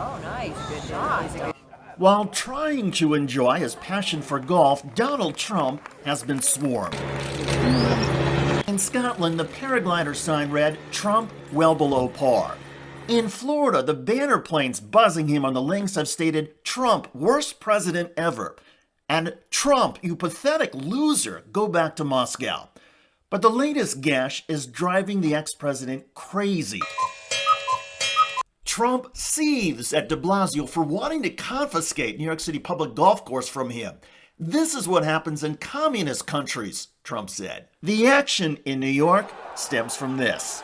Oh, nice. Good shot. While trying to enjoy his passion for golf, Donald Trump has been swarmed. In Scotland, the paraglider sign read, "Trump well below par." In Florida, the banner planes buzzing him on the links have stated, "Trump, worst president ever." And "Trump, you pathetic loser, go back to Moscow." But the latest gash is driving the ex-president crazy. Trump seethes at de Blasio for wanting to confiscate New York City public golf course from him. "This is what happens in communist countries," Trump said. The action in New York stems from this.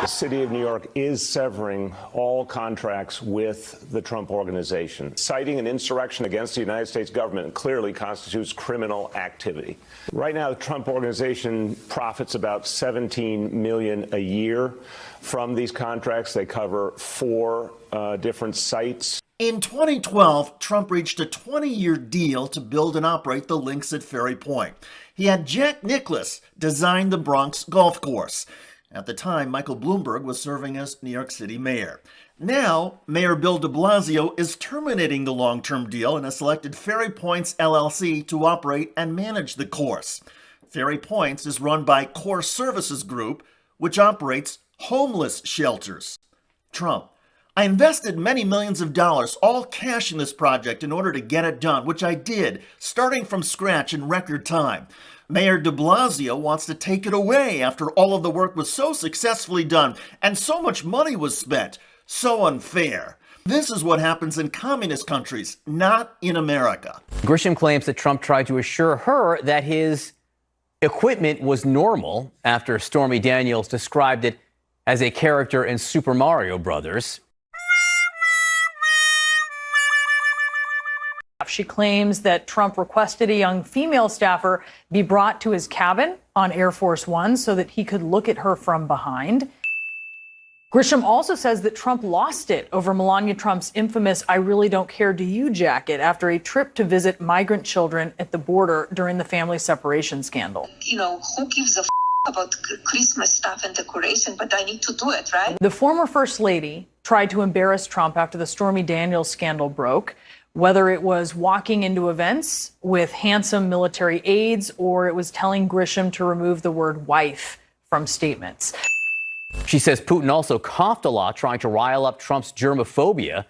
The city of New York is severing all contracts with the Trump Organization. Citing an insurrection against the United States government clearly constitutes criminal activity. Right now, the Trump Organization profits about $17 million a year from these contracts. They cover 4 different sites. In 2012, Trump reached a 20-year deal to build and operate the links at Ferry Point. He had Jack Nicklaus design the Bronx golf course. At the time, Michael Bloomberg was serving as New York City mayor. Now, Mayor Bill de Blasio is terminating the long-term deal and has selected Ferry Points LLC to operate and manage the course. Ferry Points is run by Core Services Group, which operates homeless shelters. Trump: "I invested many millions of dollars, all cash, in this project in order to get it done, which I did, starting from scratch in record time. Mayor de Blasio wants to take it away after all of the work was so successfully done and so much money was spent. So unfair. This is what happens in communist countries, not in America." Grisham claims that Trump tried to assure her that his equipment was normal after Stormy Daniels described it as a character in Super Mario Brothers. She claims that Trump requested a young female staffer be brought to his cabin on Air Force One so that he could look at her from behind. Grisham also says that Trump lost it over Melania Trump's infamous "I really don't care, do you" jacket after a trip to visit migrant children at the border during the family separation scandal. You know, who gives a about Christmas stuff and decoration, but I need to do it, right? The former First Lady tried to embarrass Trump after the Stormy Daniels scandal broke, whether it was walking into events with handsome military aides or it was telling Grisham to remove the word "wife" from statements. She says Putin also coughed a lot, trying to rile up Trump's germophobia.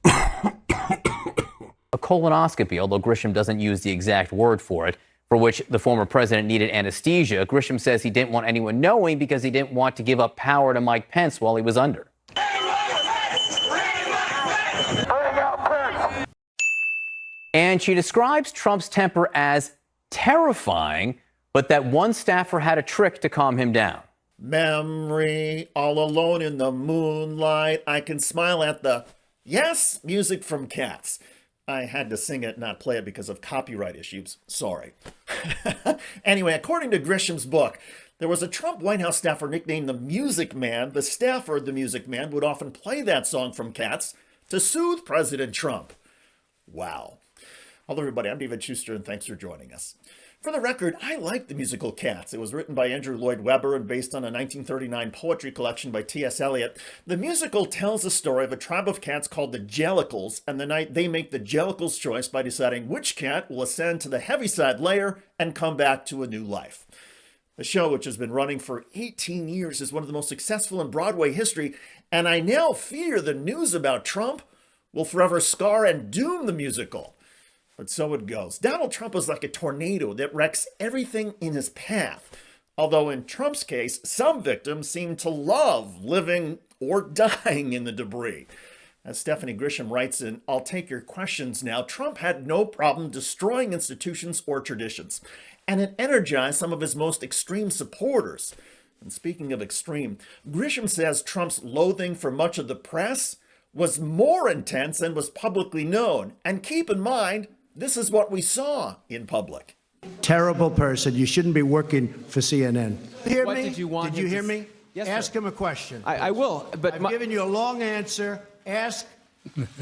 A colonoscopy, although Grisham doesn't use the exact word for it, for which the former president needed anesthesia. Grisham says he didn't want anyone knowing because he didn't want to give up power to Mike Pence while he was under. And she describes Trump's temper as terrifying, but that one staffer had a trick to calm him down. "Memory, all alone in the moonlight, I can smile at the..." Yes, music from Cats. I had to sing it, not play it because of copyright issues. Sorry. Anyway, according to Grisham's book, there was a Trump White House staffer nicknamed the Music Man. The staffer, the Music Man, would often play that song from Cats to soothe President Trump. Wow. Hello, everybody. I'm David Schuster, and thanks for joining us. For the record, I like the musical Cats. It was written by Andrew Lloyd Webber and based on a 1939 poetry collection by T.S. Eliot. The musical tells the story of a tribe of cats called the Jellicles, and the night they make the Jellicles' choice by deciding which cat will ascend to the Heaviside layer and come back to a new life. The show, which has been running for 18 years, is one of the most successful in Broadway history, and I now fear the news about Trump will forever scar and doom the musical. But so it goes. Donald Trump is like a tornado that wrecks everything in his path. Although in Trump's case, some victims seem to love living or dying in the debris. As Stephanie Grisham writes in I'll Take Your Questions Now, Trump had no problem destroying institutions or traditions, and it energized some of his most extreme supporters. And speaking of extreme, Grisham says Trump's loathing for much of the press was more intense than was publicly known. And keep in mind, this is what we saw in public. Terrible person. You shouldn't be working for CNN. Hear What me? did you want Did you him to hear me? Yes, Ask sir. him a question. I will, but I've given you a long answer. Ask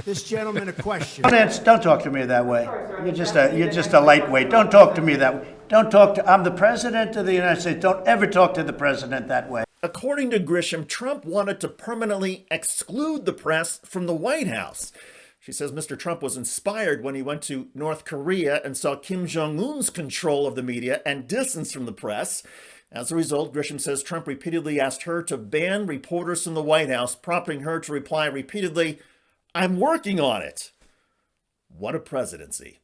this gentleman a question. Don't talk to me that way. You're just a lightweight. Don't talk to me that way. Don't talk to. I'm the president of the United States. Don't ever talk to the president that way. According to Grisham, Trump wanted to permanently exclude the press from the White House. She says Mr. Trump was inspired when he went to North Korea and saw Kim Jong-un's control of the media and distance from the press. As a result, Grisham says Trump repeatedly asked her to ban reporters from the White House, prompting her to reply repeatedly, "I'm working on it." What a presidency.